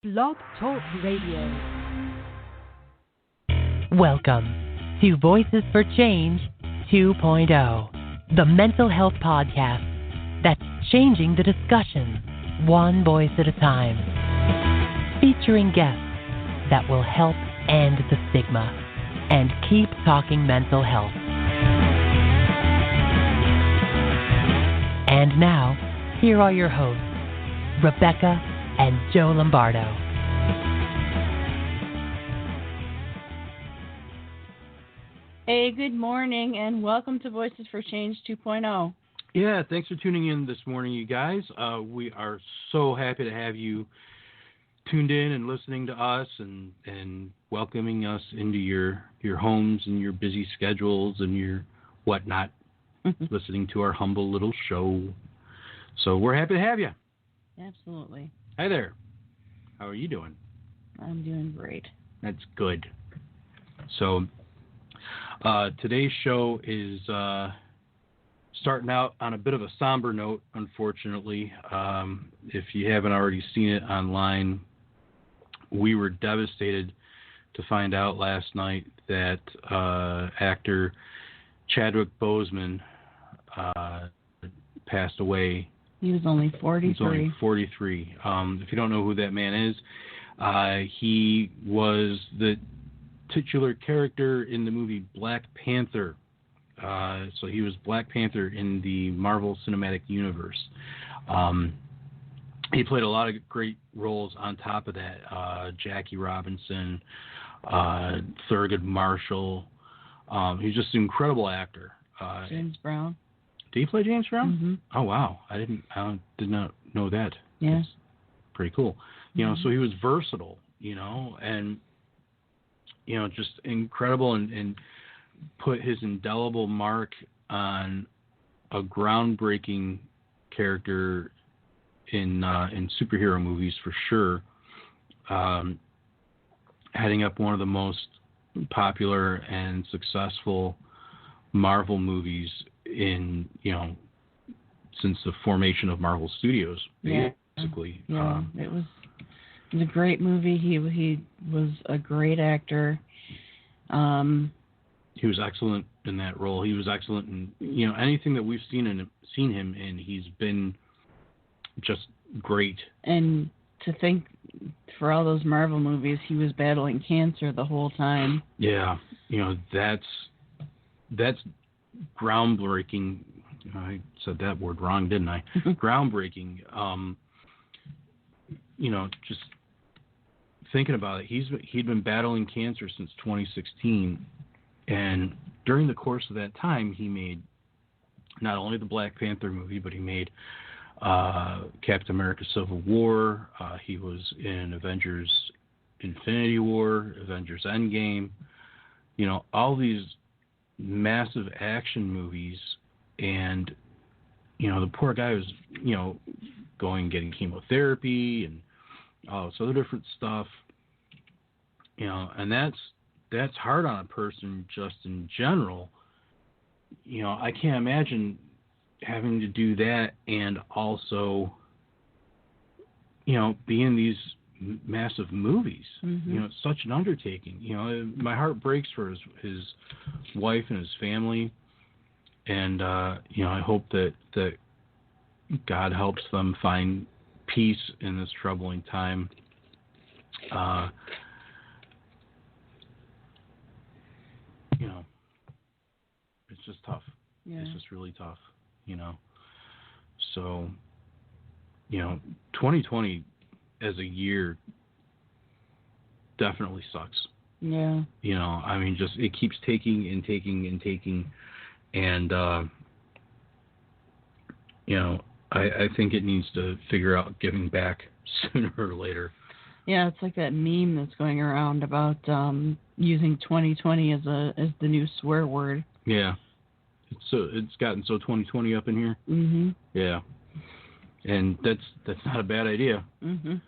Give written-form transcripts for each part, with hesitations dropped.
Blog Talk Radio. Welcome to Voices for Change 2.0, the mental health podcast that's changing the discussion one voice at a time, featuring guests that will help end the stigma and keep talking mental health. And now, here are your hosts, Rebecca and Joe Lombardo. Hey, good morning, and welcome to Voices for Change 2.0. Yeah, thanks for tuning in this morning, you guys. We are so happy to have you tuned in and listening to us and welcoming us into your homes and your busy schedules and your whatnot, listening to our humble little show. So we're happy to have you. Absolutely. Hi there. How are you doing? I'm doing great. That's good. So today's show is starting out on a bit of a somber note, unfortunately. If you haven't already seen it online, we were devastated to find out last night that actor Chadwick Boseman passed away. He was only 43. He's only 43. If you don't know who that man is, he was the titular character in the movie Black Panther. So he was Black Panther in the Marvel Cinematic Universe. He played a lot of great roles on top of that. Jackie Robinson, Thurgood Marshall. He's just an incredible actor. James Brown. Did he play James Brown? Mm-hmm. Oh wow, I did not know that. Yeah, that's pretty cool. You know, so he was versatile. And just incredible, and put his indelible mark on a groundbreaking character in superhero movies for sure. Heading up one of the most popular and successful Marvel movies in since the formation of Marvel Studios, basically. Yeah, it was a great movie. He was a great actor. He was excellent in that role. He was excellent in anything that we've seen him in. He's been just great. And to think, for all those Marvel movies, he was battling cancer the whole time. Yeah, that's groundbreaking. I said that word wrong, didn't I? Groundbreaking. Just thinking about it, he'd been battling cancer since 2016, and during the course of that time, he made not only the Black Panther movie, but he made Captain America: Civil War. He was in Avengers: Infinity War, Avengers: Endgame. All these massive action movies, and the poor guy was getting chemotherapy and all this other different stuff, and that's hard on a person just in general. I can't imagine having to do that and also be in these massive movies. It's such an undertaking. My heart breaks for his wife and his family, and I hope that God helps them find peace in this troubling time. It's just tough. Yeah. It's just really tough. So 2020 as a year definitely sucks. Yeah. Just it keeps taking and taking and taking, and I think it needs to figure out giving back sooner or later. Yeah, it's like that meme that's going around about using 2020 as the new swear word. Yeah. It's gotten so 2020 up in here. Mhm. Yeah. And that's not a bad idea. Mhm.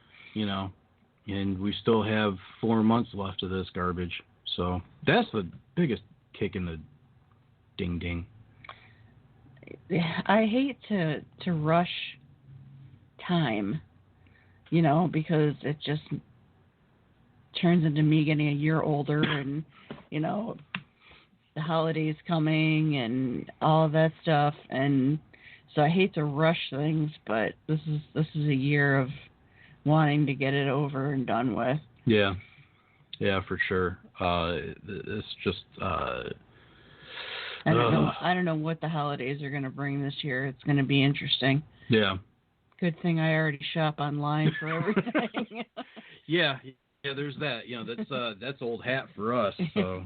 And we still have 4 months left of this garbage. So that's the biggest kick in the ding. I hate to rush time because it just turns into me getting a year older, and the holidays coming and all of that stuff, and so I hate to rush things, but this is a year of wanting to get it over and done with. Yeah, for sure. It's just I don't know what the holidays are going to bring this year. It's going to be interesting. Yeah. Good thing I already shop online for everything. Yeah, there's that. That's old hat for us. So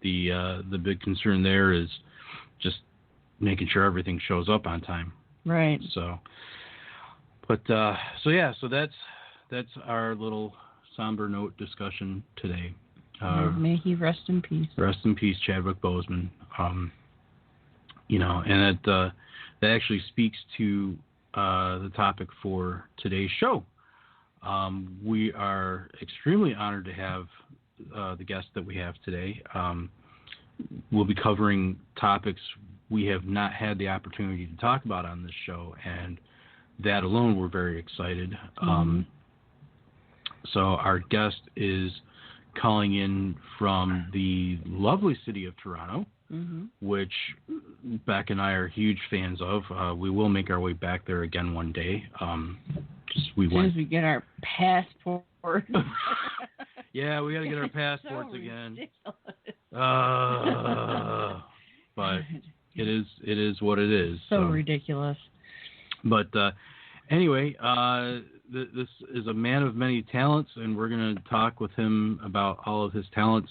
the big concern there is just making sure everything shows up on time. Right. So, but so that's our little somber note discussion today. May he rest in peace. Rest in peace, Chadwick Boseman. And that actually speaks to the topic for today's show. We are extremely honored to have the guest that we have today. We'll be covering topics we have not had the opportunity to talk about on this show, and that alone we're very excited. So our guest is calling in from the lovely city of Toronto, which Beck and I are huge fans of. We will make our way back there again one day. As soon as we get our passport. Yeah, we got to get our passports again. But it is what it is. So ridiculous. But anyway, this is a man of many talents, and we're going to talk with him about all of his talents.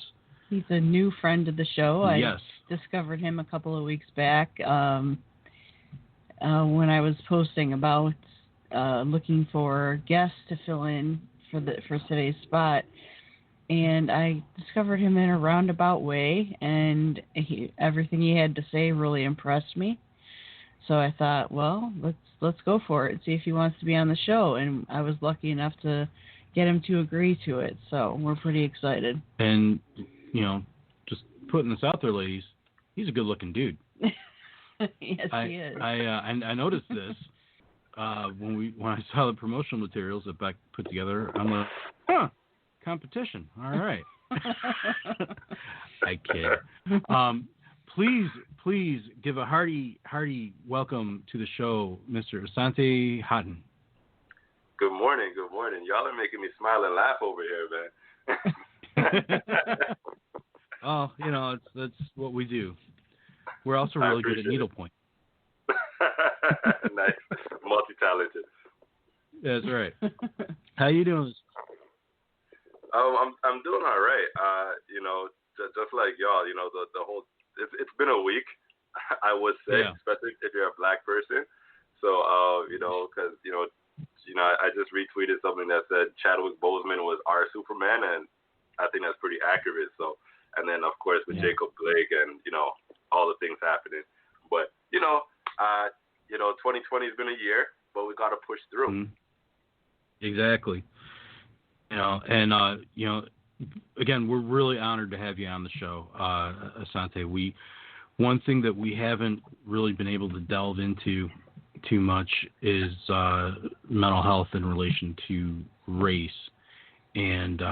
He's a new friend of the show. Yes. I discovered him a couple of weeks back when I was posting about looking for guests to fill in for today's spot. And I discovered him in a roundabout way, and everything he had to say really impressed me. So I thought, well, let's go for it, see if he wants to be on the show. And I was lucky enough to get him to agree to it. So we're pretty excited. And, just putting this out there, ladies, he's a good-looking dude. Yes, he is. I noticed this when I saw the promotional materials that Beck put together. I'm like, competition. All right. I kid. Please give a hearty welcome to the show, Mr. Asante Haughton. Good morning. Y'all are making me smile and laugh over here, man. Oh, that's what we do. We're also really good at needlepoint. Nice. Multi-talented. That's right. How you doing? I'm doing all right. Just like y'all, the whole it's been a week, I would say, especially if you're a black person. So because I just retweeted something that said Chadwick Boseman was our Superman, and I think that's pretty accurate. So, and then of course with Jacob Blake and all the things happening, but 2020 has been a year, but we got to push through. Mm-hmm. Exactly. Again, we're really honored to have you on the show, Asante. One thing that we haven't really been able to delve into too much is mental health in relation to race, and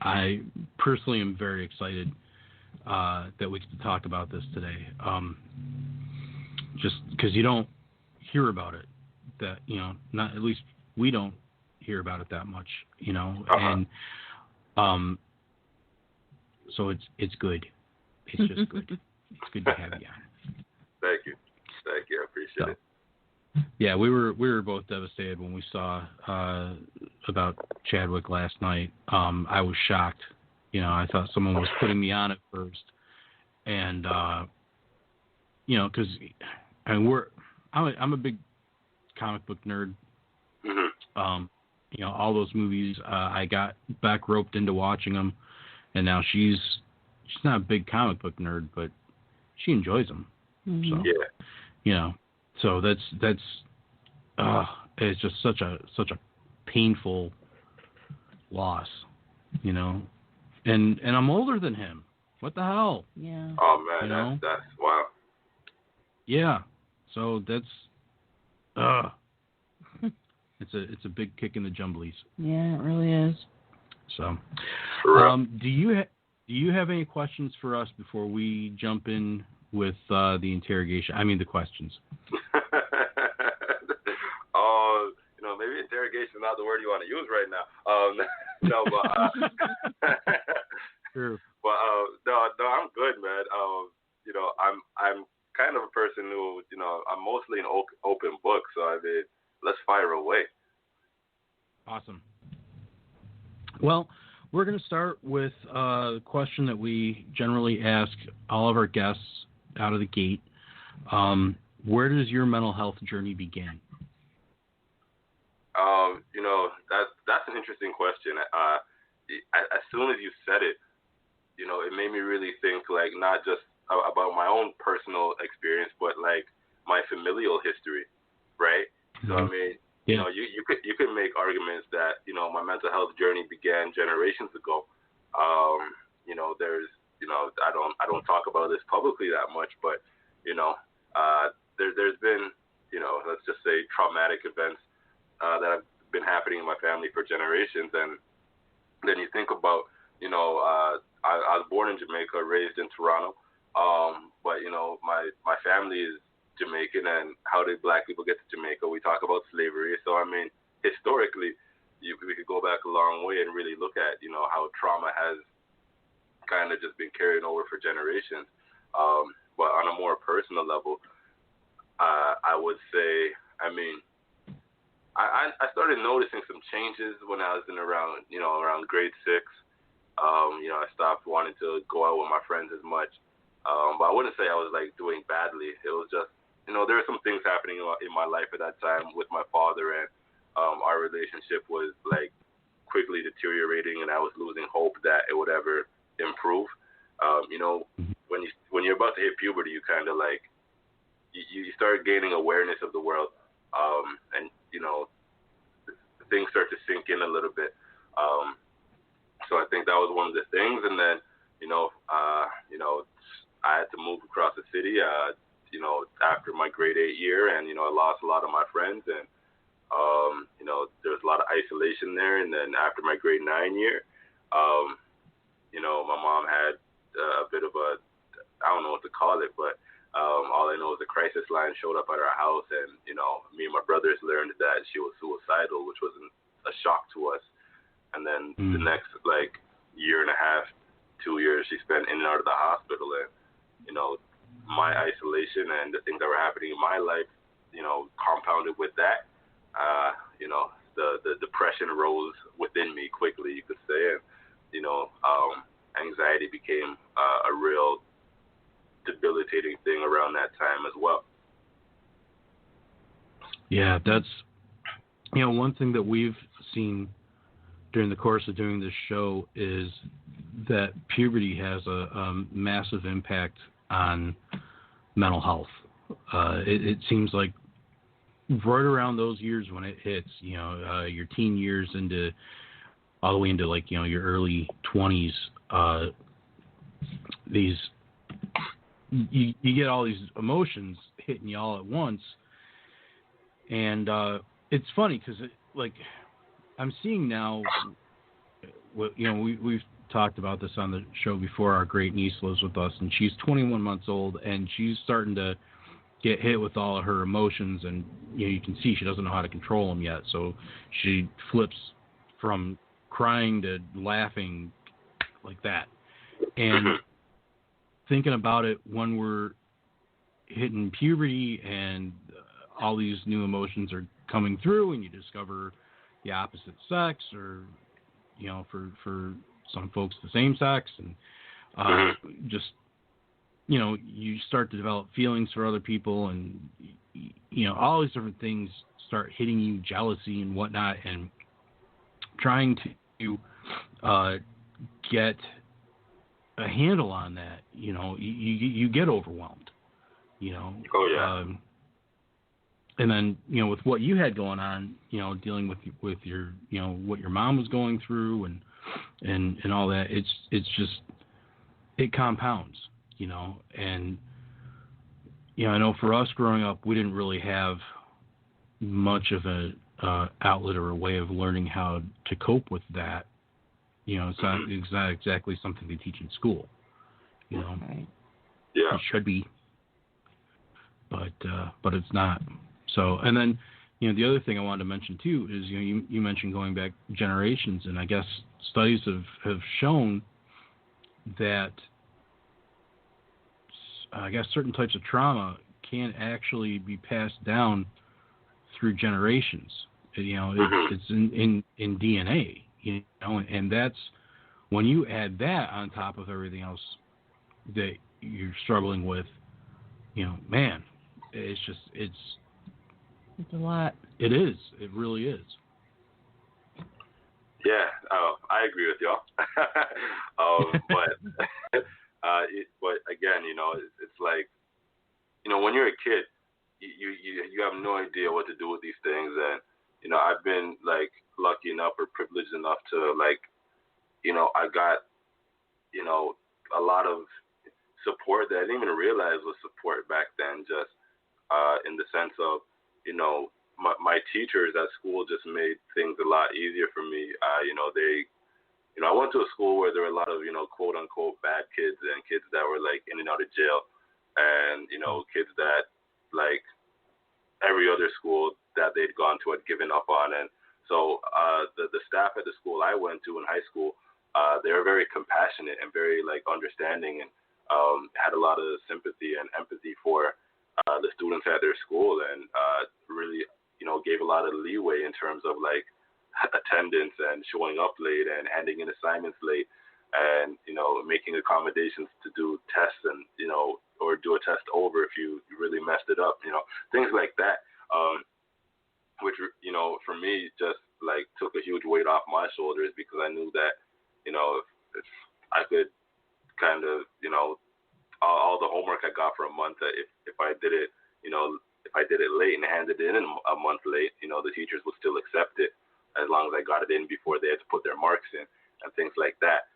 I personally am very excited that we get to talk about this today. Just because you don't hear about it, that not at least we don't hear about it that much, and so it's good. It's just good. It's good to have you on. Thank you. I appreciate it. Yeah, we were both devastated when we saw about Chadwick last night. I was shocked. I thought someone was putting me on at first, and because I'm a big comic book nerd. Mm-hmm. All those movies, I got back roped into watching them, and now she's not a big comic book nerd, but she enjoys them. Mm-hmm. So, so that's it's just such a painful loss, and I'm older than him. What the hell? Yeah. Oh man, that's wow. Yeah. So that's It's a big kick in the jumblies. Yeah, it really is. So, do you have any questions for us before we jump in with the interrogation? I mean, the questions. Maybe interrogation is not the word you want to use right now. No, but True. But no, I'm good, man. I'm kind of a person who, I'm mostly an open book. So I mean, let's fire away. Awesome. Well, we're going to start with a question that we generally ask all of our guests out of the gate. Where does your mental health journey begin? That's an interesting question. As soon as you said it, it made me really think, like, not just about my own personal experience, but like my familial history, right? Mm-hmm. So I mean, you could make arguments that my mental health journey began generations ago. There's I don't talk about this publicly that much, but there's been let's just say traumatic events that have been happening in my family for generations, and then you think about I was born in Jamaica, raised in Toronto, but my family is Jamaican, and how did black people get to Jamaica? We talk about slavery, so I mean historically we could go back a long way and really look at how trauma has kind of just been carried over for generations. But on a more personal level, I would say, I mean, I started noticing some changes when I was around grade 6. I stopped wanting to go out with my friends as much. But I wouldn't say I was like doing badly. It was just, there were some things happening in my life at that time with my father, and our relationship was like quickly deteriorating, and I was losing hope that it would ever improve. When you're about to hit puberty, you kind of like you start gaining awareness of the world, and things start to sink in a little bit. So I think that was one of the things, and then I had to move across the city, after my grade 8 year, and I lost a lot of my friends, and there was a lot of isolation there. And then after my grade 9 year, my mom had a bit of a, I don't know what to call it, but all I know is the crisis line showed up at our house, and me and my brothers learned that she was suicidal, which was a shock to us. And then the next like year and a half, 2 years, she spent in and out of the hospital, and my isolation and the things that were happening in my life, compounded with that, the depression rose within me quickly, you could say, and anxiety became a real debilitating thing around that time as well. Yeah, that's one thing that we've seen during the course of doing this show is that puberty has a massive impact on mental health. It seems like right around those years when it hits, your teen years all the way into like your early 20s, you get all these emotions hitting you all at once, and it's funny because I'm seeing now. We've talked about this on the show before. Our great niece lives with us, and she's 21 months old, and she's starting to get hit with all of her emotions, and you can see she doesn't know how to control them yet. So she flips from crying to laughing like that. And thinking about it, when we're hitting puberty and all these new emotions are coming through, and you discover the opposite sex, or for some folks the same sex, and just you start to develop feelings for other people, and all these different things start hitting you, jealousy and whatnot, and trying to get a handle on that. You get overwhelmed. Oh yeah. And then, with what you had going on, dealing with your, what your mom was going through and all that, it's just, it compounds, and, I know for us growing up, we didn't really have much of outlet or a way of learning how to cope with that. It's not exactly something they teach in school. Right. Yeah. It should be, but it's not. So, and then the other thing I wanted to mention too is you mentioned going back generations, and I guess studies have shown that I guess certain types of trauma can actually be passed down through generations. It's in DNA, and that's when you add that on top of everything else that you're struggling with, man, it's a lot. It is. It really is. Yeah, I agree with y'all. But but again, it's like, when you're a kid, you have no idea what to do with these things, and I've been like lucky enough or privileged enough to I got a lot of support that I didn't even realize was support back then. Just in the sense of my teachers at school just made things a lot easier for me. I went to a school where there were a lot of quote unquote bad kids and kids that were like in and out of jail, and kids that like every other school that they'd gone to had given up on. And so the staff at the school I went to in high school, they were very compassionate and very like understanding, and had a lot of sympathy and empathy for the students at their school, and really gave a lot of leeway in terms of like attendance and showing up late and handing in assignments late, and making accommodations to do tests and or do a test over if you really messed it up, things like that, which for me just like took a huge weight off my shoulders, because I knew that if I could kind of all the homework I got for a month, that if I did it if I did it late and handed it in a month late, the teachers would still accept it as long as I got it in before they had to put their marks in and things like that.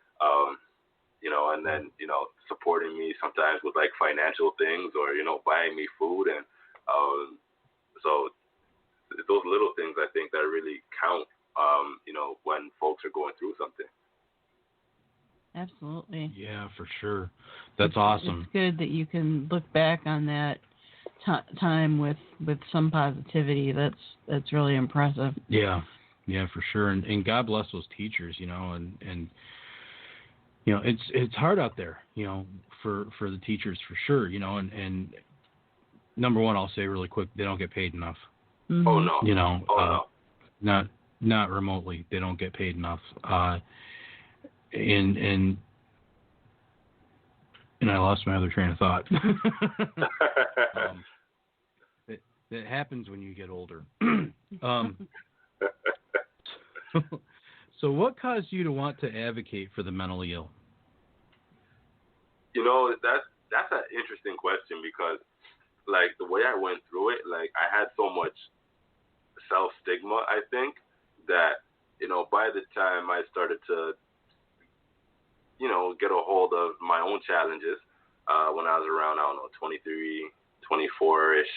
And then, supporting me sometimes with like financial things, or, buying me food. And so those little things I think that really count, when folks are going through something. Absolutely. Yeah, for sure. That's awesome. It's good that you can look back on that time with some positivity. That's really impressive. Yeah, for sure. And God bless those teachers, and it's hard out there, for the teachers for sure, and number one, I'll say really quick, they don't get paid enough. Mm-hmm. Oh no. Not remotely. They don't get paid enough. And I lost my other train of thought. It happens when you get older. So what caused you to want to advocate for the mentally ill? That's an interesting question, because like the way I went through it, like I had so much self-stigma, I think, that by the time I started to get a hold of my own challenges, when I was around, 23, 24-ish,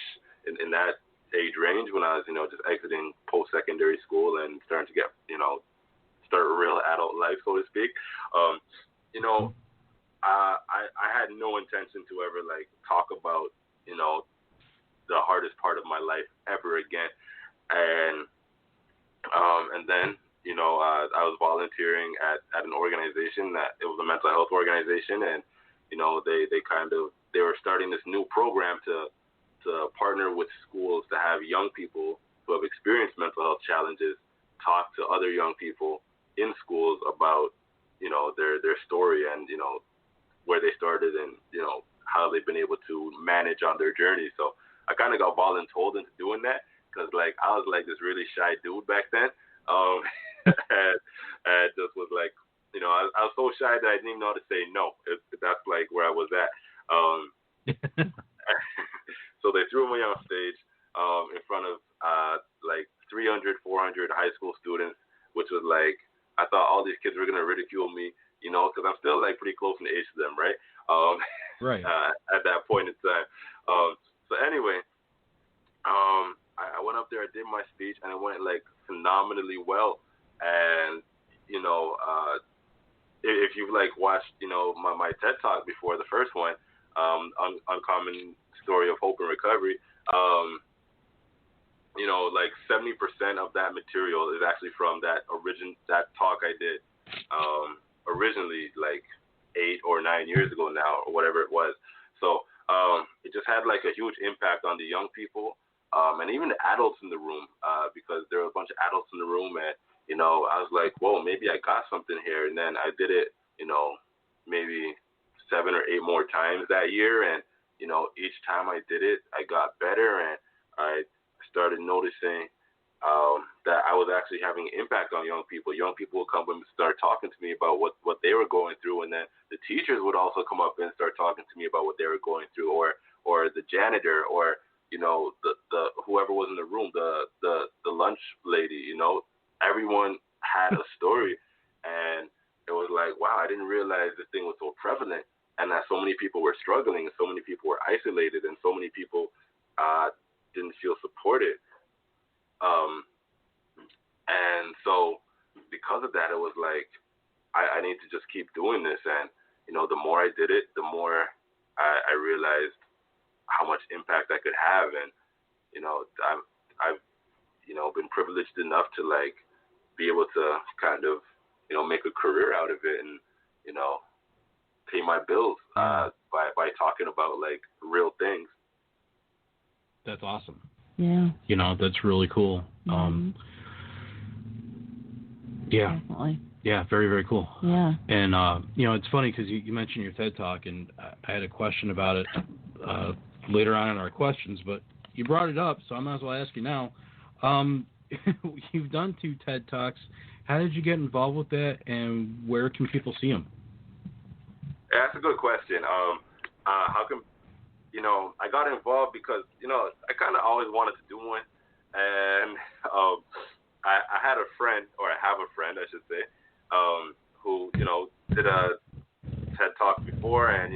in that age range, when I was, just exiting post-secondary school and starting to get, start real adult life, so to speak. I had no intention to ever like talk about, the hardest part of my life ever again. And then, I was volunteering at an organization that it was a mental health organization, and, they were starting this new program to partner with schools to have young people who have experienced mental health challenges talk to other young people in schools about, their story and, where they started and, how they've been able to manage on their journey. So I kind of got voluntold into doing that, because like I was like this really shy dude back then, and just was like, I was so shy that I didn't even know how to say no. That's like where I was at. So they threw me on stage in front of like 300, 400 high school students, which was like, I thought all these kids were gonna ridicule me, because I'm still like pretty close in age to them, right? Right. At that point in time. So anyway, I went up there, I did my speech, and it went like phenomenally well. And if you've like watched my TED talk before, the first one, Uncommon Story of Hope and Recovery, like 70% of that material is actually from that talk I did originally, like 8 or 9 years ago now, or whatever it was. So it just had like a huge impact on the young people, and even the adults in the room, because there were a bunch of adults in the room, and I was like, whoa, maybe I got something here. And then I did it, maybe 7 or 8 more times that year, and each time I did it, I got better, and I started noticing that I was actually having an impact on young people. Young people would come and start talking to me about what they were going through, and then the teachers would also come up and start talking to me about what they were going through, or the janitor, or the whoever was in the room, the lunch lady. Everyone had a story, and it was like, wow, I didn't realize this thing was so prevalent, and that so many people were struggling, and so many people were isolated, and so many people didn't feel supported. And so because of that, it was like, I need to just keep doing this. And, the more I did it, the more I realized how much impact I could have. And, I've been privileged enough to like be able to kind of, make a career out of it, and, pay my bills by talking about like real things. That's awesome. Yeah. That's really cool. Yeah. Definitely. Yeah, very, very cool. Yeah. And, it's funny because you mentioned your TED Talk, and I had a question about it later on in our questions, but you brought it up, so I might as well ask you now. You've done 2 TED Talks. How did you get involved with that, and where can people see them? Yeah, that's a good question. How come, I got involved because, I kind of always wanted to do one. And I had a friend, or I have a friend, I should say, who, did a TED Talk before, and,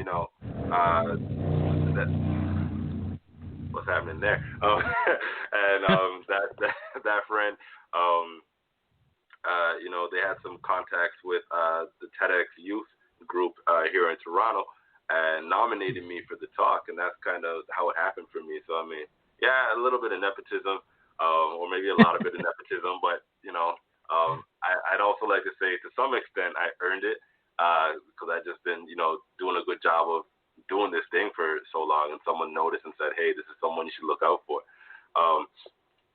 what's happening there? And that friend, they had some contacts with the TEDx youth group here in Toronto, and nominated me for the talk, and that's kind of how it happened for me. So I mean, yeah, a little bit of nepotism, or maybe a lot of bit of nepotism, but I'd also like to say to some extent I earned it, because I've just been doing a good job of doing this thing for so long, and someone noticed and said, hey, this is someone you should look out for.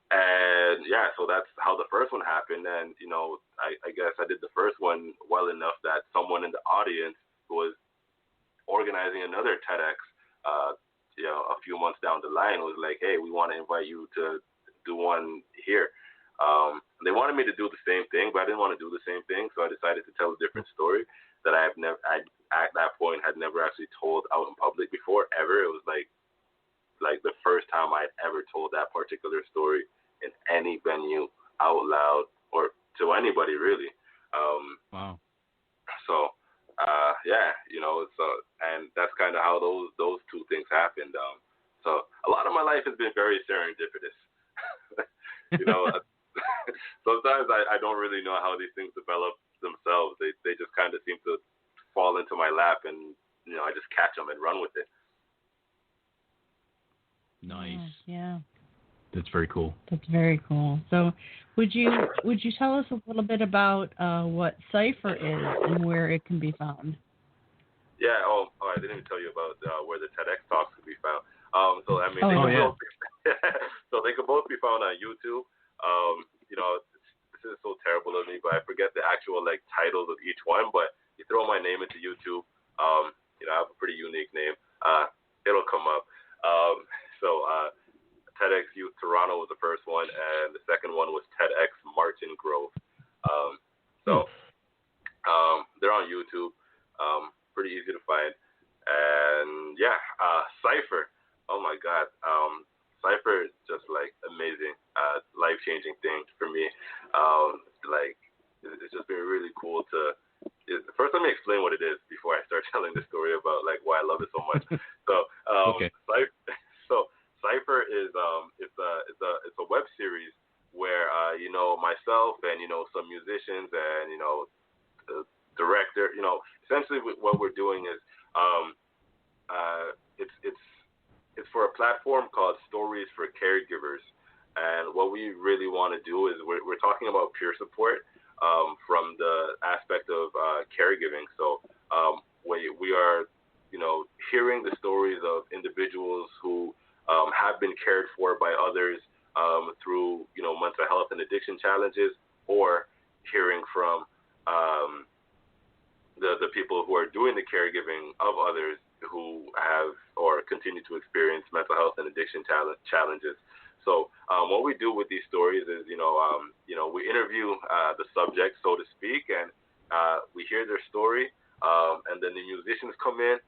And yeah, so that's how the first one happened. And I guess I did the first one well enough that someone in the audience who was organizing another TEDx, a few months down the line, was like, hey, we want to invite you to do one here. They wanted me to do the same thing, but I didn't want to do the same thing, so I decided to tell a different story that I at that point had never actually told out in public before, ever. It was like the first time I'd ever told that particular story in any venue out loud, or to anybody really. Wow. So yeah, and that's kind of how those 2 things happened. So a lot of my life has been very serendipitous. Sometimes I don't really know how these things develop themselves. They just kind of seem to fall into my lap, and I just catch them and run with it. Nice. Yeah. That's very cool. That's very cool. So, would you tell us a little bit about what Cypher is and where it can be found? Yeah. Oh, I didn't even tell you about where the TEDx talks can be found. So I mean, so they can both be found on YouTube. This is so terrible of me, but I forget the actual like titles of each one. But you throw my name into YouTube, I have a pretty unique name. It'll come up. So TEDx Youth Toronto was the first one, and the second one was TEDx Martin Grove. They're on YouTube, pretty easy to find. And yeah, Cypher. Oh my God, Cypher is just like amazing, life-changing thing for me. Like it's just been really cool to. First, let me explain what it is before I start telling the story about like why I love it so much. So, okay. Cypher is it's a musicians and, the director. Essentially what we're doing is it's for a platform called Stories for Caregivers. And what we really want to do is we're talking about peer support from the aspect of caregiving. So we are, hearing the stories of individuals who have been cared for by others through, mental health and addiction challenges, or hearing from the people who are doing the caregiving of others who have or continue to experience mental health and addiction challenges. So what we do with these stories is, we interview the subject, so to speak, and we hear their story, and then the musicians come in,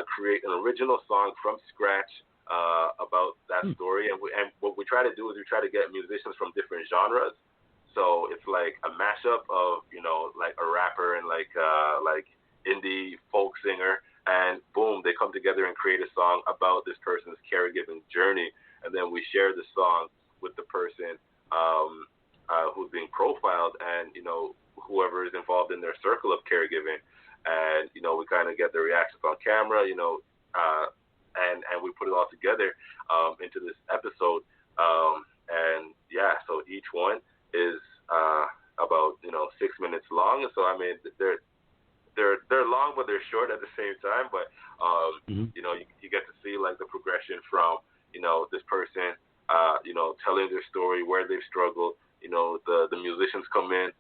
create an original song from scratch about that story. And what we try to do is we try to get musicians from different genres. So it's like a mashup of, like a rapper and like indie folk singer, and boom, they come together and create a song about this person's caregiving journey. And then we share the song with the person who's being profiled and, whoever is involved in their circle of caregiving. And, we kind of get the reactions on camera, and we put it all together into this episode. And, yeah, so each one is about, 6 minutes long. So, I mean, they're long, but they're short at the same time. But, you get to see, like, the progression from, this person, telling their story, where they've struggled. The musicians come in,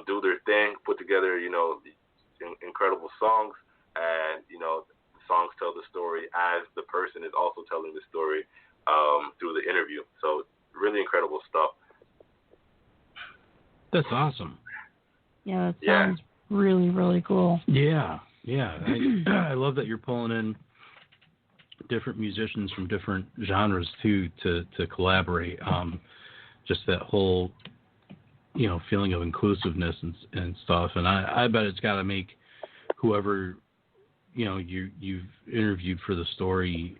do their thing, put together, incredible songs, and, the songs tell the story as the person is also telling the story through the interview. So really incredible stuff. That's awesome. Yeah, that sounds really, really cool. Yeah. I love that you're pulling in different musicians from different genres too to collaborate. Just that whole feeling of inclusiveness and stuff. And I bet it's got to make whoever you've interviewed for the story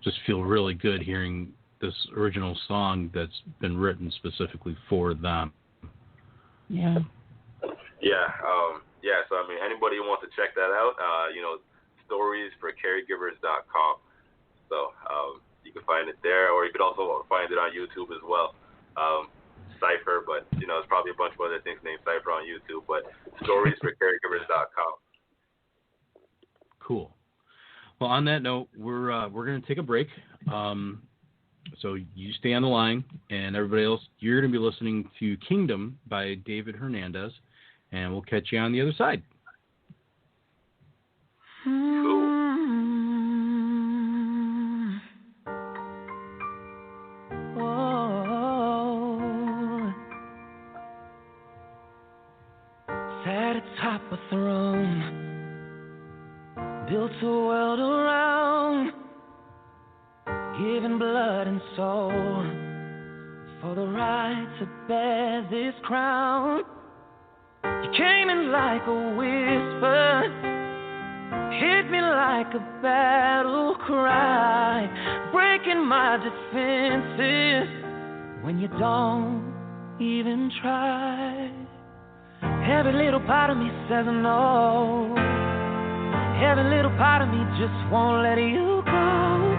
just feel really good hearing this original song that's been written specifically for them. Yeah. So I mean, anybody who wants to check that out, storiesforcaregivers.com. So you can find it there, or you could also find it on YouTube as well. Cypher, but there's probably a bunch of other things named Cypher on YouTube, but storiesforcaregivers.com. Cool. Well, on that note, we're going to take a break. So you stay on the line, and everybody else, you're going to be listening to Kingdom by David Hernandez, and we'll catch you on the other side. Cool. Sat atop a throne, built a world around, giving blood and soul for the right to bear this crown. You came in like a whisper, hit me like a battle cry, breaking my defenses when you don't even try. Every little part of me says no, every little part of me just won't let you go.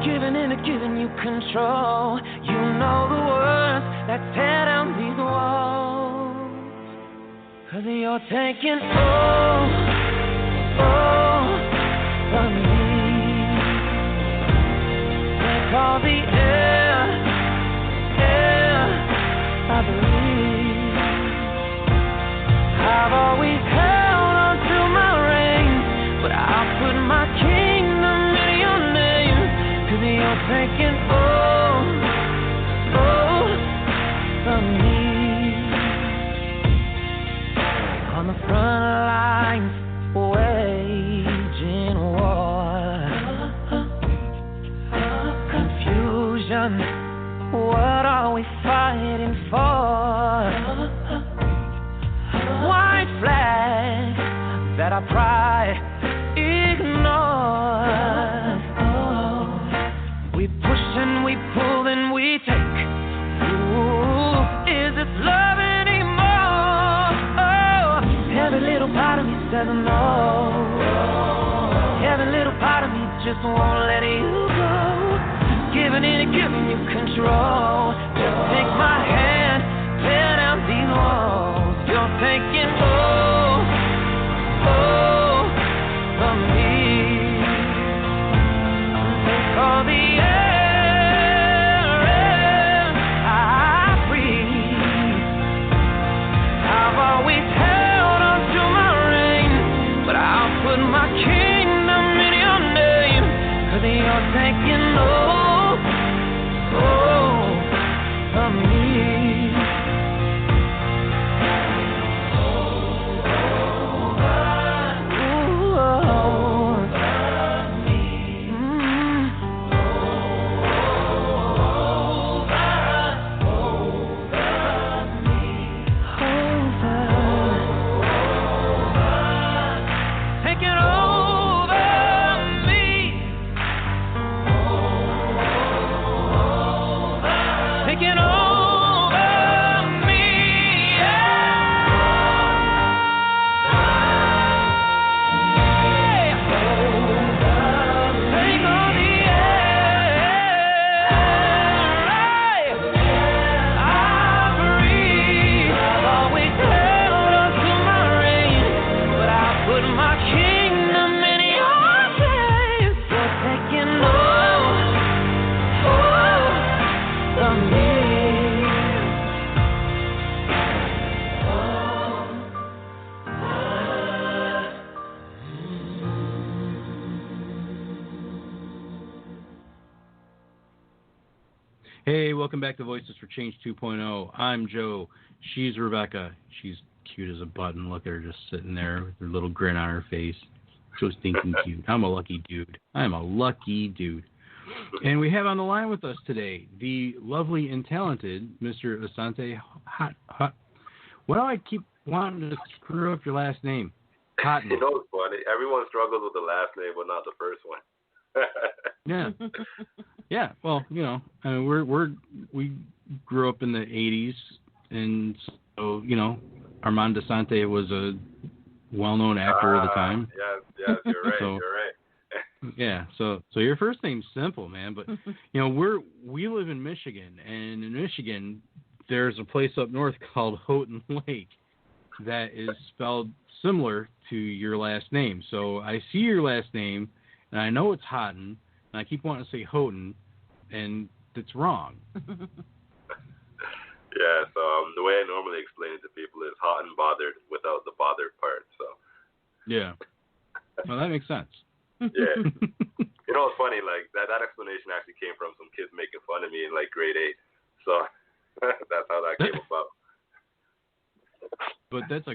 Giving in and giving you control. You know the words that tear down these walls. 'Cause you're taking all from me. Take all the air I breathe. I've always held on to my reins, but I'll put my kingdom in your name. 'Cause you're taking all from me. On the front lines, waging war. Confusion, what are we fighting for? White flags that our pride ignores. We push and we pull and we take. Ooh, is this love? says no. Every little part of me just won't let you go. Giving in and giving you control. Just take my hand, tear down these walls. You're thinking, of me. Take all the air I breathe. I've always held on to my reign, but I'll put my kingdom in your name. 'Cause you're thinking, of me. Hey, welcome back to Voices for Change 2.0. I'm Joe. She's Rebecca. She's cute as a button. Look at her just sitting there with her little grin on her face. So stinking cute. I'm a lucky dude. I'm a lucky dude. And we have on the line with us today the lovely and talented Mr. Asante. Why do I keep wanting to screw up your last name? Haughton. You know what's funny? Everyone struggles with the last name, but not the first one. Yeah. Yeah, well, you know, I mean, we grew up in the 80s, and so, you know, Armand Asante was a well-known actor at the time. Yes, you're right, so, you're right. Yeah, so your first name's simple, man, but, you know, we live in Michigan, and in Michigan, there's a place up north called Haughton Lake that is spelled similar to your last name. So I see your last name, and I know it's Haughton, and I keep wanting to say Houghton, and it's wrong. Yeah, so the way I normally explain it to people is hot and bothered without the bothered part. So. Yeah. Well, that makes sense. Yeah. You know, it's funny. Like that explanation actually came from some kids making fun of me in like grade 8. So that's how that came about. But that's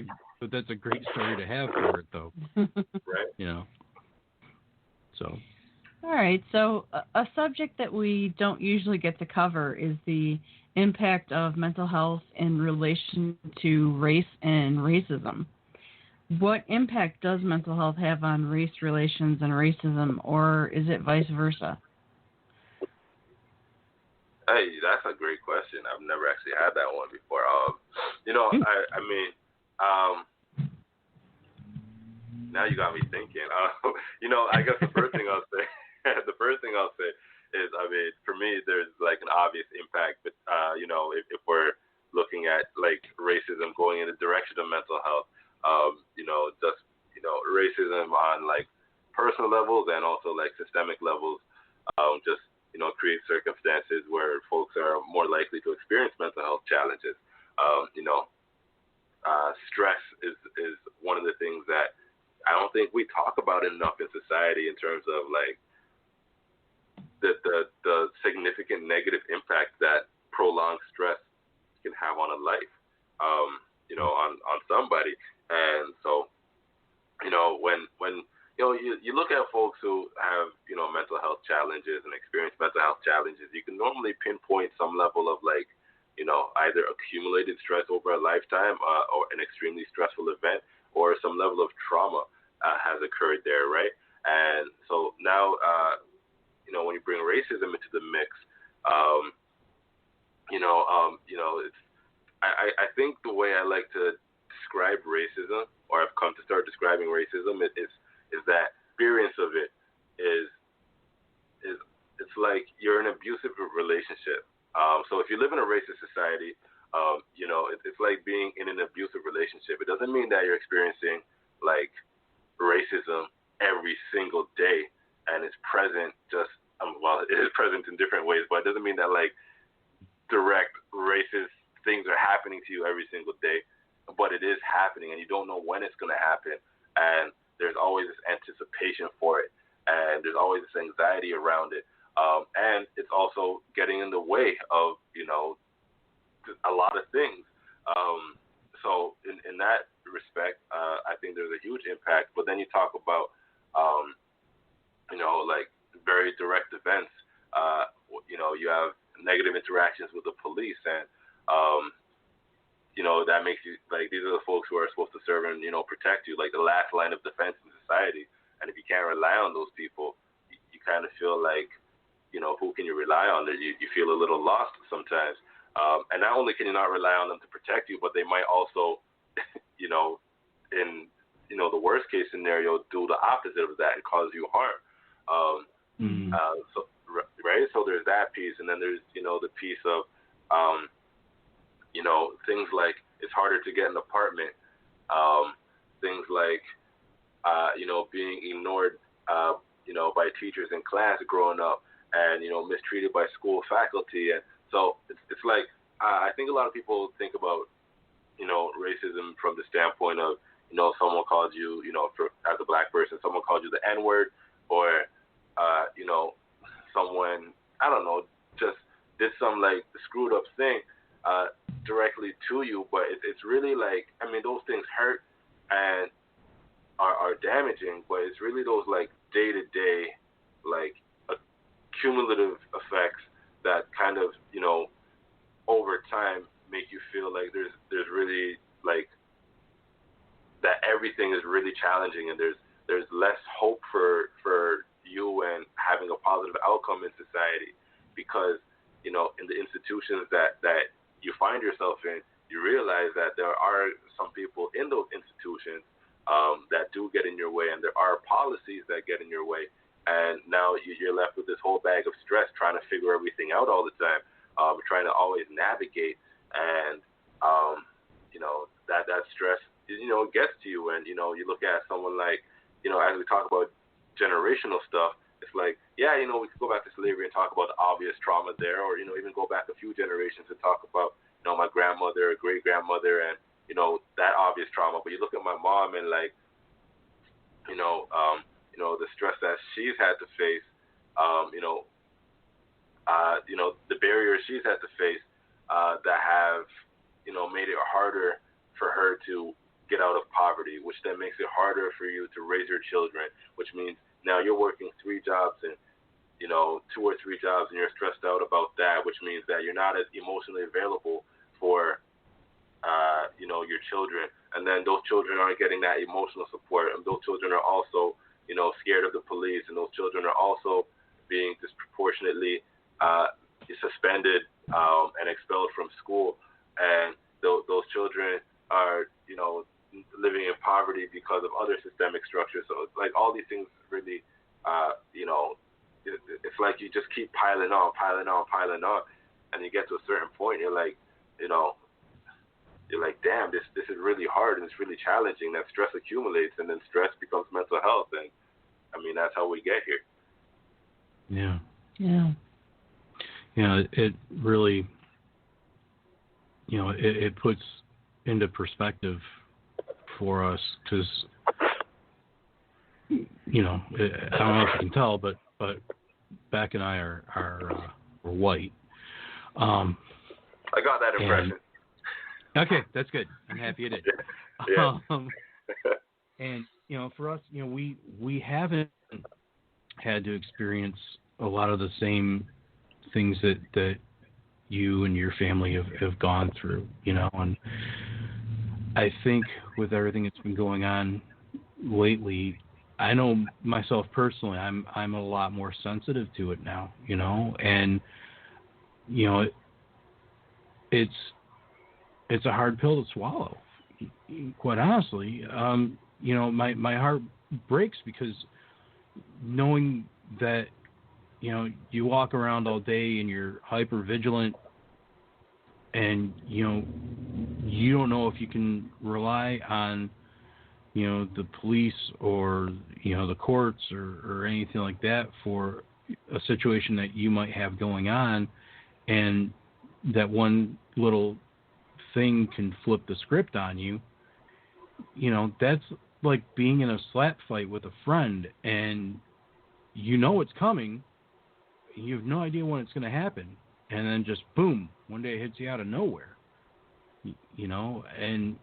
a great story to have for it, though. Right. You know. So. All right. So a subject that we don't usually get to cover is the impact of mental health in relation to race and racism. What impact does mental health have on race relations and racism, or is it vice versa? Hey, that's a great question. I've never actually had that one before. You know, I mean, now you got me thinking. You know, I guess the first thing I'll say is, I mean, for me, there's like an obvious impact. But you know, if we're looking at like racism going in the direction of mental health, you know, just racism on like personal levels and also like systemic levels, just create circumstances where folks are more likely to experience mental health challenges. You know, stress is one of the things that I don't think we talk about enough in society in terms of like the significant negative impact that prolonged stress can have on a life, you know, on somebody. And so, you know, when you look at folks who have, you know, mental health challenges and experience mental health challenges, you can normally pinpoint some level of like, you know, either accumulated stress over a lifetime or an extremely stressful event, or some level of trauma has occurred there, right? And so now, you know, when you bring racism into the mix, it's I think the way I like to describe racism, or I've come to start describing racism, is that experience of it is it's like you're in an abusive relationship. So if you live in a racist society, it's like being in an abusive relationship. It doesn't mean that you're experiencing like racism every single day and it's present it is present in different ways, but it doesn't mean that like direct racist things are happening to you every single day, but it is happening and you don't know when it's going to happen, and there's always this anticipation for it, and there's always this anxiety around it, and it's also getting in the way of a lot of things. So in that respect, I think there's a huge impact. But then you talk about like very direct events. You have negative interactions with the police, and that makes you like, these are the folks who are supposed to serve and protect you, like the last line of defense in society. And if you can't rely on those people, you kind of feel like who can you rely on? That you feel a little lost sometimes. And not only can you not rely on them to protect you, but they might also, in the worst case scenario, do the opposite of that and cause you harm. So there's that piece, and then there's the piece of things like it's harder to get an apartment, things like being ignored by teachers in class growing up, and mistreated by school faculty. And so it's like I think a lot of people think about racism from the standpoint of someone calls you as a black person, someone called you the N-word, or someone, I don't know, just did some like screwed up thing directly to you. But it's really like, I mean, those things hurt and are damaging, but it's really those like day-to-day like cumulative effects that kind of over time make you feel like there's really like that everything is really challenging, and there's less hope for you and having a positive outcome in society, because in the institutions that you find yourself in, you realize that there are some people in those institutions that do get in your way, and there are policies that get in your way, and now you're left with this whole bag of stress trying to figure everything out all the time, trying to always navigate, and that stress gets to you. And you look at someone like as we talk about generational stuff, it's like, yeah, we could go back to slavery and talk about the obvious trauma there, or even go back a few generations and talk about my grandmother or great grandmother and that obvious trauma. But you look at my mom and like the stress that she's had to face, the barriers she's had to face that have made it harder for her to get out of poverty, which then makes it harder for you to raise your children, which means now you're working 3 jobs and 2 or 3 jobs, and you're stressed out about that, which means that you're not as emotionally available for your children, and then those children aren't getting that emotional support, and those children are also scared of the police, and those children are also being disproportionately suspended and expelled from school, and those children are living in poverty because of other systemic structures. So it's like all these things really it's like you just keep piling on, and you get to a certain point, you're like damn, this is really hard and it's really challenging. That stress accumulates, and then stress becomes mental health, and I mean that's how we get here. It really it puts into perspective for us, because I don't know if you can tell, but Beck and I are white. I got that impression. Okay, that's good. I'm happy you did. Yeah. And for us, we haven't had to experience a lot of the same things that you and your family have gone through, and I think with everything that's been going on lately, I know myself personally, I'm a lot more sensitive to it now, and it's a hard pill to swallow, quite honestly, my heart breaks because knowing that, you walk around all day and you're hyper vigilant and, you don't know if you can rely on, the police or, the courts or anything like that for a situation that you might have going on, and that one little thing can flip the script on you. That's like being in a slap fight with a friend, and it's coming. You have no idea when it's going to happen, and then just boom, one day it hits you out of nowhere. And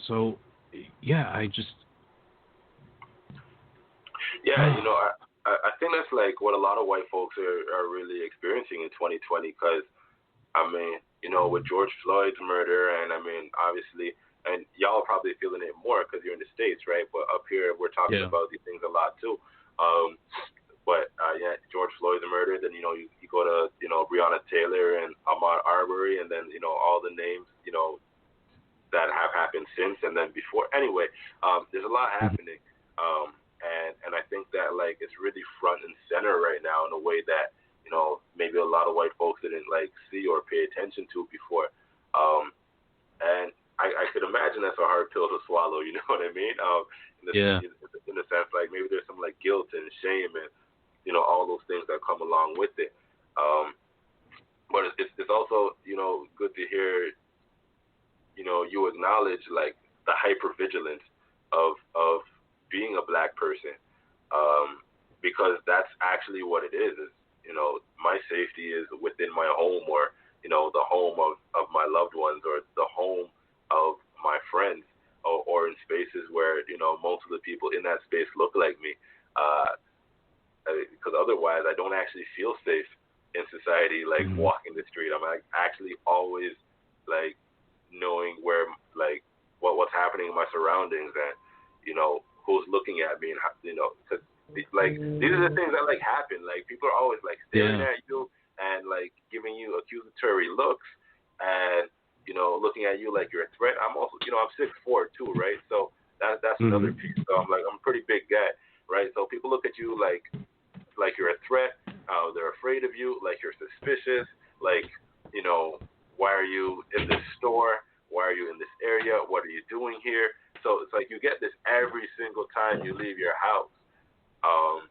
so, yeah, I think that's like what a lot of white folks are really experiencing in 2020, because with George Floyd's murder, and obviously, and y'all are probably feeling it more because you're in the States, right? But up here, we're talking about these things a lot too. George Floyd's murder, then you go to Breonna Taylor and Ahmaud Arbery, and then all the names that have happened since, and then before. Anyway, there's a lot happening, and I think that like it's really front and center right now in a way that maybe a lot of white folks didn't like see or pay attention to before. And I could imagine that's a hard pill to swallow. You know what I mean? In the sense, like maybe there's some like guilt and shame and all those things that come along with it. But it's also good to hear you acknowledge like the hypervigilance of being a black person, because that's actually what it is. My safety is within my home, or the home of my loved ones, or the home of my friends, or in spaces where most of the people in that space look like me, because otherwise I don't actually feel safe in society, like walking the street. I'm like actually always like knowing where like what's happening in my surroundings, and who's looking at me, and because like these are the things that like happen. Like people are always like staring at you and like giving you accusatory looks, and looking at you like you're a threat. I'm also I'm 6'4" too, right? So that's another piece. So I'm a pretty big guy, right? So people look at you like you're a threat. They're afraid of you, like you're suspicious, like why are you in this store? Why are you in this area? What are you doing here? So it's like you get this every single time you leave your house. And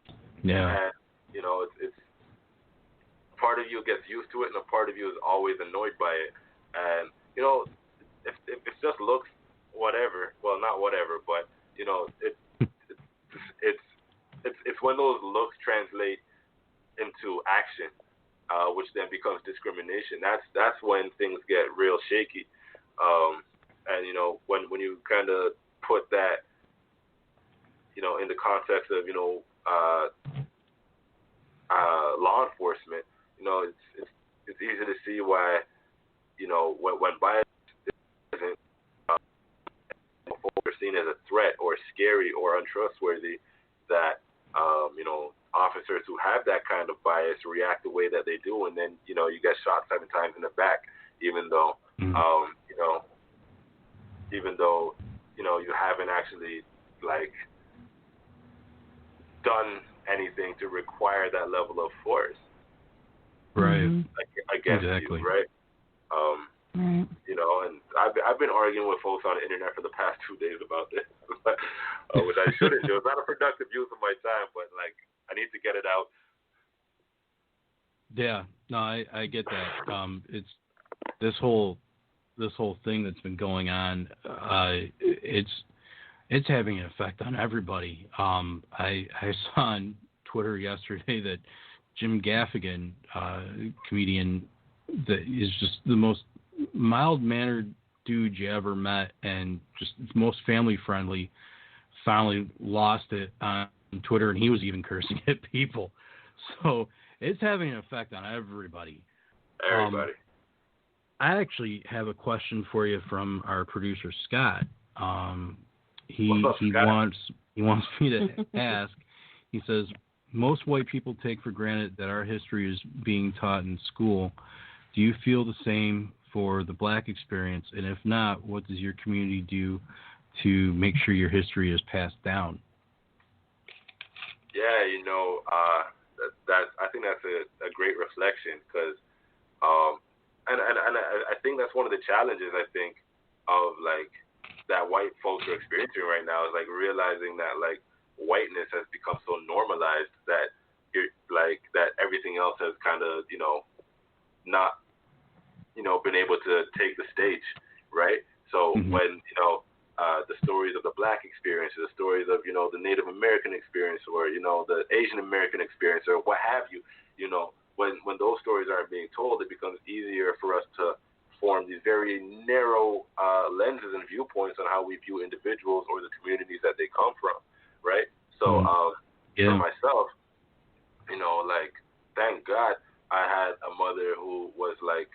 it's part of you gets used to it, and a part of you is always annoyed by it. And if it just looks whatever, well, not whatever, but it's when those looks translate into action, which then becomes discrimination. That's when things get real shaky. And when you kind of put that in the context of law enforcement, it's easy to see why when bias isn't are seen as a threat or scary or untrustworthy, that officers who have that kind of bias react the way that they do, and then you get shot 7 times in the back, even though you haven't actually like done anything to require that level of force, right? Against you, right? And I've been arguing with folks on the internet for the past 2 days about this, which I shouldn't do. It's not a productive use of my time, but like I need to get it out. Yeah, no, I get that. It's this whole thing that's been going on. It's having an effect on everybody. I saw on Twitter yesterday that Jim Gaffigan, comedian, that is just the most mild-mannered dude you ever met, and just most family-friendly, finally lost it on Twitter, and he was even cursing at people. So it's having an effect on everybody. I actually have a question for you from our producer Scott. He wants me to ask. He says, most white people take for granted that our history is being taught in school. Do you feel the same for the black experience? And if not, what does your community do to make sure your history is passed down? Yeah, that I think that's a great reflection, because and I think that's one of the challenges, I think, of like that white folks are experiencing right now, is like realizing that like whiteness has become so normalized that you're like that everything else has kind of not been able to take the stage, right? So when the stories of the black experience, the stories of the Native American experience, or the Asian American experience, or what have you, when those stories aren't being told, it becomes easier for us to form these very narrow lenses and viewpoints on how we view individuals or the communities that they come from, right? So for myself, like, thank God I had a mother who was like,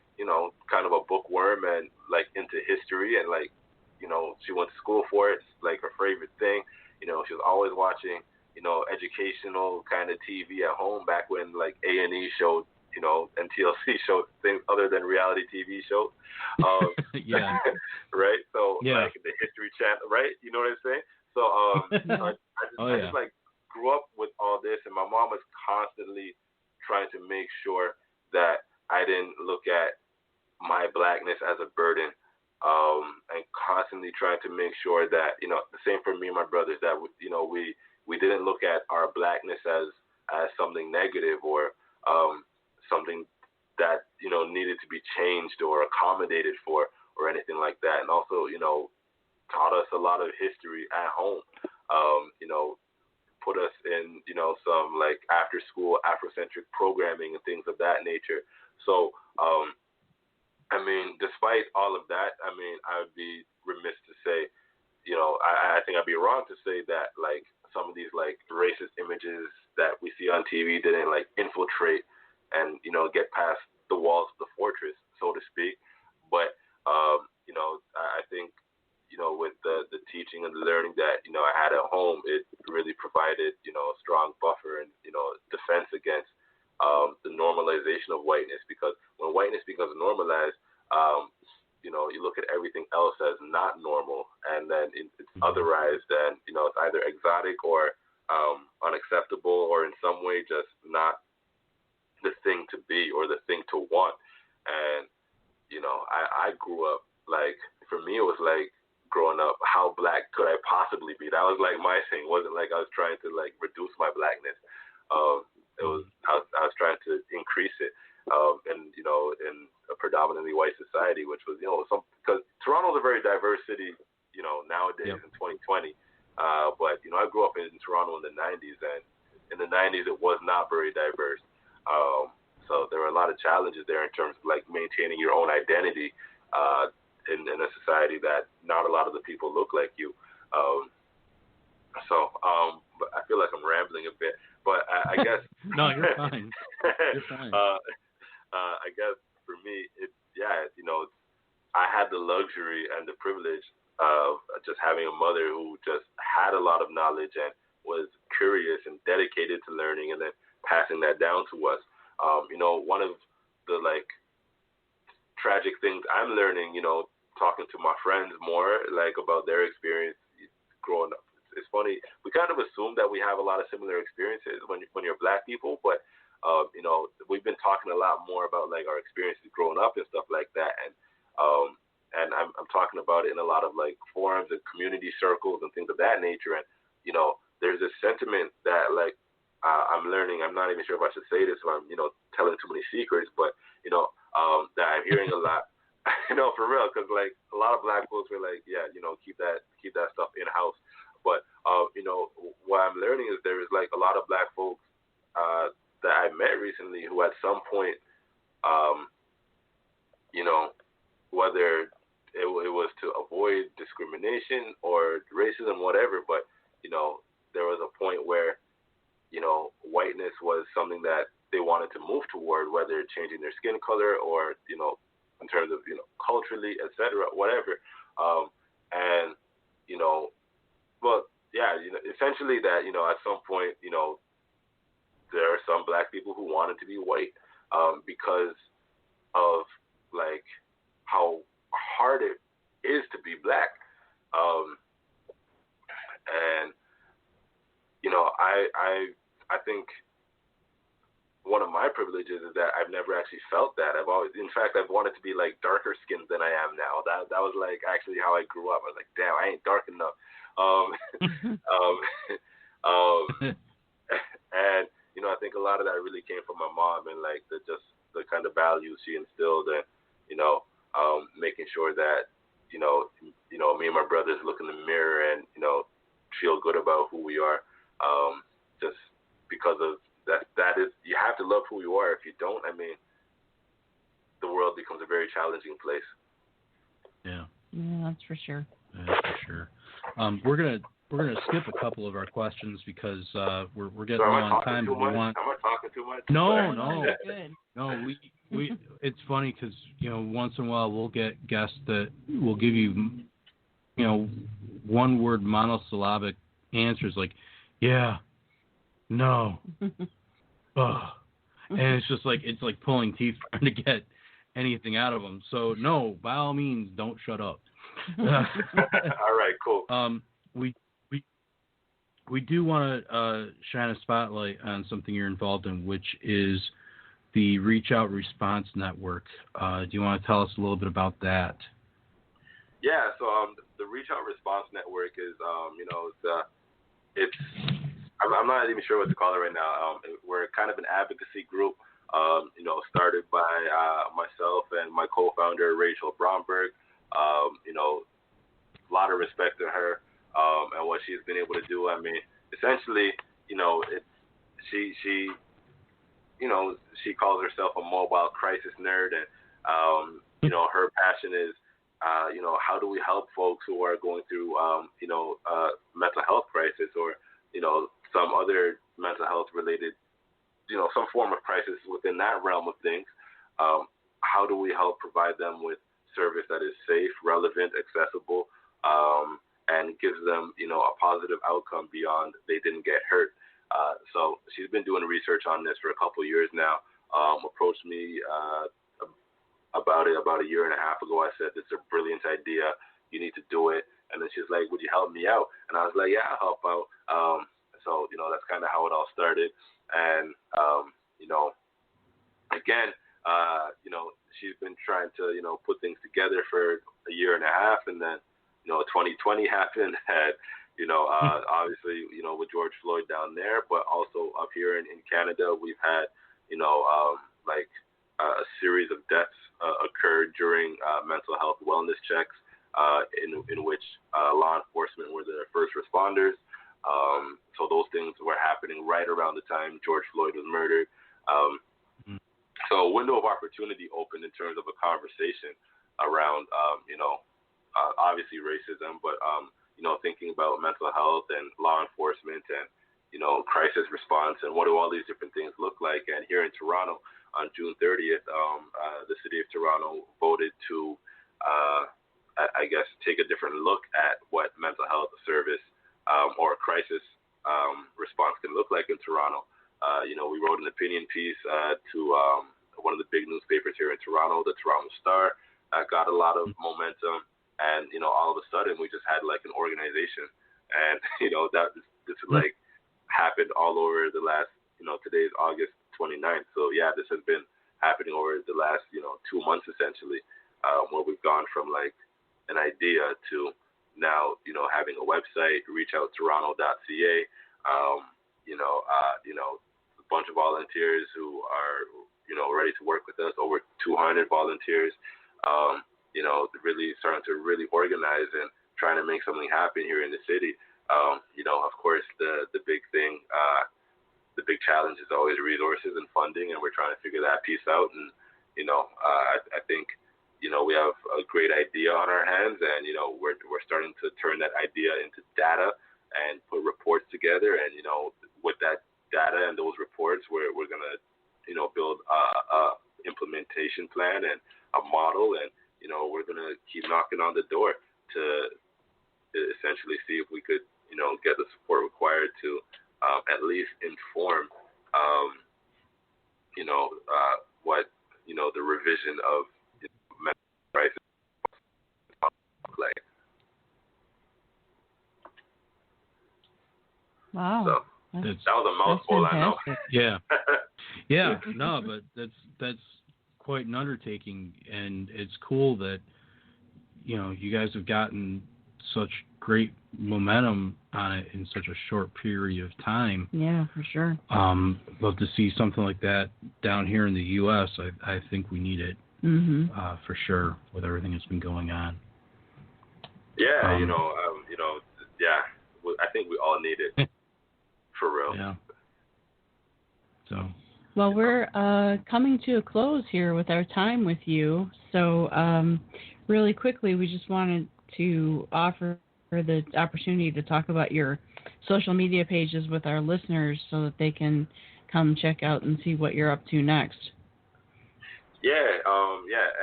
kind of a bookworm and like into history, and like, she went to school for it. It's like her favorite thing. She was always watching, educational kind of TV at home back when like A&E showed, and TLC showed things other than reality TV shows. Yeah. Right. So like the History Channel, right? You know what I'm saying? So I just like grew up with all this, and my mom was constantly trying to make sure that I didn't look at my blackness as a burden, and constantly trying to make sure that the same for me and my brothers, that we didn't look at our blackness as something negative, or something that needed to be changed or accommodated for, or anything like that. And also taught us a lot of history at home. Put us in some like after school Afrocentric programming and things of that nature. So I mean, despite all of that, I mean, I would be remiss to say, I think I'd be wrong to say that like some of these like racist images that we see on TV didn't like infiltrate and get past the walls of the fortress, so to speak. But I think with the teaching and the learning that I had at home, it really provided a strong buffer and defense against the normalization of whiteness, because when whiteness becomes normalized, you look at everything else as not normal, and then it's otherized, and it's either exotic or unacceptable, or in some way just not the thing to be or the thing to want. And I grew up like, for me it was like growing up, how black could I possibly be? That was like my thing. It wasn't like I was trying to like reduce my blackness. It was I was trying to increase it. And in a predominantly white society, which was because Toronto's a very diverse city, nowadays in 2020. But I grew up in Toronto in the 90s, and in the 90s it was not very diverse. So there were a lot of challenges there in terms of like maintaining your own identity in a society that not a lot of the people look like you. But I feel like I'm rambling a bit. But I guess no, you're fine. You're fine. I guess for me, I had the luxury and the privilege of just having a mother who just had a lot of knowledge and was curious and dedicated to learning, and then passing that down to us. One of the like tragic things I'm learning, talking to my friends more like about their experience growing up. It's funny. We kind of assume that we have a lot of similar experiences when you're black people, but we've been talking a lot more about like our experiences growing up and stuff like that, and I'm talking about it in a lot of like forums and community circles and things of that nature. And there's this sentiment that like I'm learning. I'm not even sure if I should say this, or I'm telling too many secrets, but that I'm hearing a lot. For real, because like a lot of black folks were like, keep that stuff in house. But what I'm learning is there is like a lot of black folks that I met recently who at some point, whether it was to avoid discrimination or racism, whatever, but there was a point where whiteness was something that they wanted to move toward, whether changing their skin color or in terms of culturally, etc., whatever, and essentially that at some point there are some black people who wanted to be white because of like how hard it is to be black. And I think one of my privileges is that I've never actually felt that. I've wanted to be like darker skinned than I am now. That was like actually how I grew up. I was like, damn, I ain't dark enough. And I think a lot of that really came from my mom and like the kind of values she instilled, and making sure that me and my brothers look in the mirror and feel good about who we are. Just because of that is, you have to love who you are. If you don't, I mean, the world becomes a very challenging place. Yeah, that's for sure. That's for sure. We're gonna skip a couple of our questions because we're getting low on time. Am I talking too much? No. Good. No, we. It's funny because once in a while we'll get guests that will give you one word monosyllabic answers like, yeah, no, ugh, and it's just like pulling teeth trying to get anything out of them. So no, by all means, don't shut up. All right, cool. We do want to shine a spotlight on something you're involved in, which is the Reach Out Response Network. Do you want to tell us a little bit about that? Yeah, so the Reach Out Response Network is, I'm not even sure what to call it right now. We're kind of an advocacy group, started by myself and my co-founder, Rachel Bromberg. A lot of respect to her and what she's been able to do. I mean, essentially, she calls herself a mobile crisis nerd, and her passion is how do we help folks who are going through mental health crisis or some other mental health related some form of crisis within that realm of things. How do we help provide them with service that is safe, relevant, accessible, and gives them a positive outcome beyond they didn't get hurt. So she's been doing research on this for a couple of years now. Approached me about a year and a half ago. I said, this is a brilliant idea. You need to do it. And then she's like, would you help me out? And I was like, yeah, I'll help out. So that's kind of how it all started. And again, she's been trying to put things together for a year and a half, and then 2020 happened. Had obviously with George Floyd down there, but also up here in Canada, we've had a series of deaths occurred during mental health wellness checks, in which law enforcement were the first responders. So those things were happening right around the time George Floyd was murdered. So a window of opportunity opened in terms of a conversation around, obviously racism, but, thinking about mental health and law enforcement and, crisis response and what do all these different things look like. And here in Toronto on June 30th, the city of Toronto voted to, I guess, take a different look at what mental health service or crisis response can look like in Toronto. We wrote an opinion piece to one of the big newspapers here in Toronto, the Toronto Star, got a lot of momentum, and all of a sudden we just had like an organization, and that this like happened all over the last today's August 29th, so yeah, this has been happening over the last 2 months essentially, where we've gone from like an idea to now having a website, reachouttoronto.ca, a bunch of volunteers who are ready to work with us, over 200 volunteers, really starting to really organize and trying to make something happen here in the city. Of course, the big thing, the big challenge is always resources and funding, and we're trying to figure that piece out. And I think we have a great idea on our hands, and we're starting to turn that idea into data and put reports together. And with that data and those reports, we're gonna build a implementation plan and a model, and we're gonna keep knocking on the door to essentially see if we could get the support required to at least inform what the revision of prices like. Wow. So that was a mouthful, I know. Yeah, no, but that's quite an undertaking, and it's cool that you guys have gotten such great momentum on it in such a short period of time. Yeah, for sure. Love to see something like that down here in the U.S. I think we need it for sure with everything that's been going on. Yeah, yeah, I think we all need it for real. Yeah. So. Well, we're coming to a close here with our time with you. So, really quickly, we just wanted to offer the opportunity to talk about your social media pages with our listeners so that they can come check out and see what you're up to next. Yeah,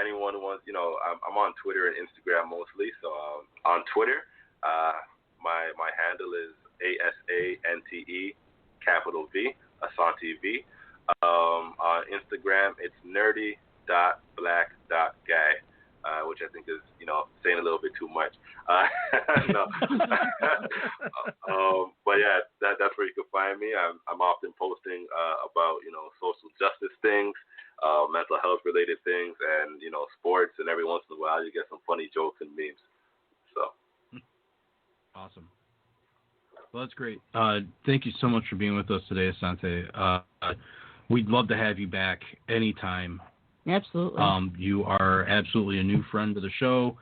anyone who wants, I'm on Twitter and Instagram mostly. So on Twitter, my handle is ASANTE capital V, Asante V. On Instagram, it's nerdy.black.guy, which I think is, saying a little bit too much. No. But yeah, that's where you can find me. I'm often posting about, social justice things, mental health related things, and, sports, and every once in a while you get some funny jokes and memes. So. Awesome. Well, that's great. Thank you so much for being with us today, Asante. We'd love to have you back anytime. Absolutely. You are absolutely a new friend of the show,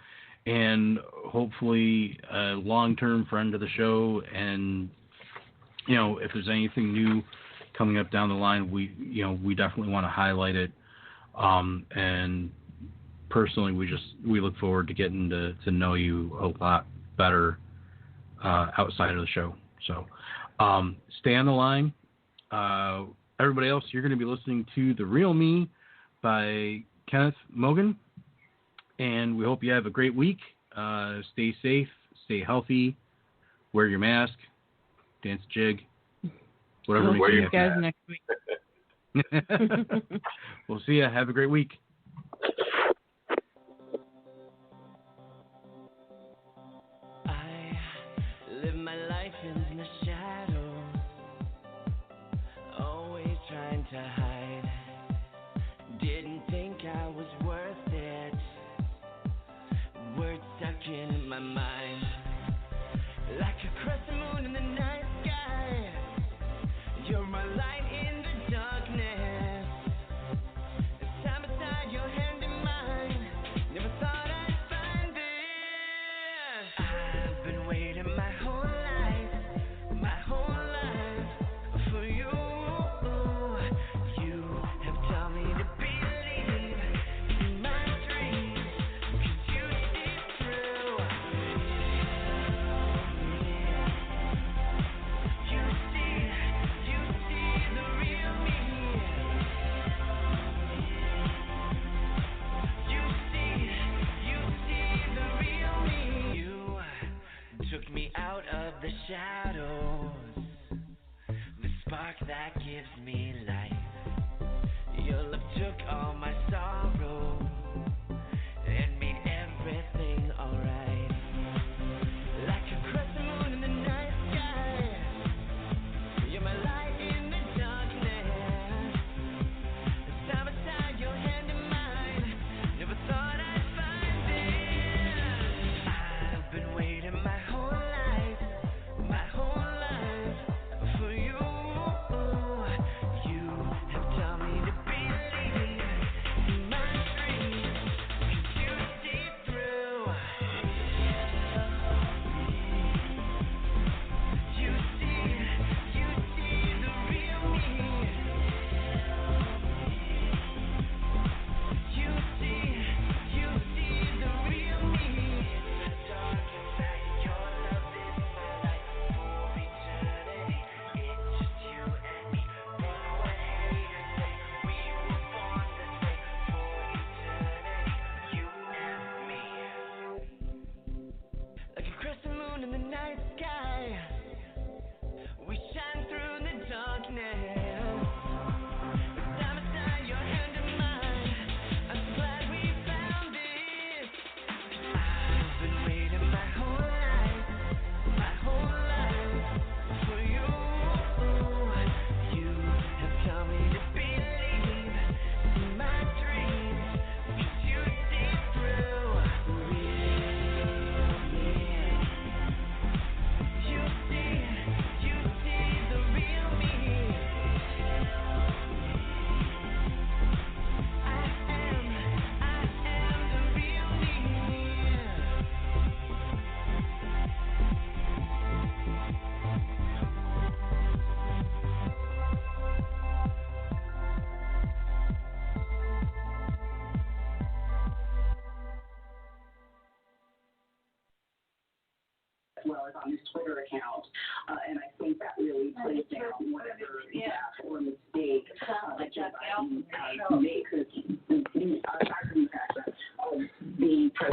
and hopefully a long-term friend of the show. And if there's anything new coming up down the line, we definitely want to highlight it. And personally, we look forward to getting to know you a lot better outside of the show. So stay on the line. Everybody else, you're going to be listening to The Real Me by Kenneth Mogan. And we hope you have a great week. Stay safe, stay healthy, wear your mask, dance a jig, whatever makes you happy. Guys next week. We'll see you. Have a great week. To hide, didn't think I was worth it. Words stuck in my mind, like a crescent moon in the night sky. You're my light in the darkness. Time beside your hand in mine. Never thought I'd find this. I've been waiting my whole life for you. Took me out of the shadows, the spark that gives me life. Your love took all my sorrow and made everything alright. Like a crescent moon in the night sky, you're my light in the darkness. Time beside your hand in mine, never thought I'd find this. I've been waiting my whole life for you. You have taught me to believe in my dreams, 'cause you see through. You see the real me. You see the real me. Dark inside, your love is my light for eternity. It's just you and me. What haters say, we were born this way for eternity. You and me. Like a crescent moon in the night sky, we shine through the darkness. Time beside your hand in mine. I'm so glad we found this. as well as on his Twitter account. And I think that really plays down whatever gaffe or mistake that Joe Biden made, because aside from the fact that the president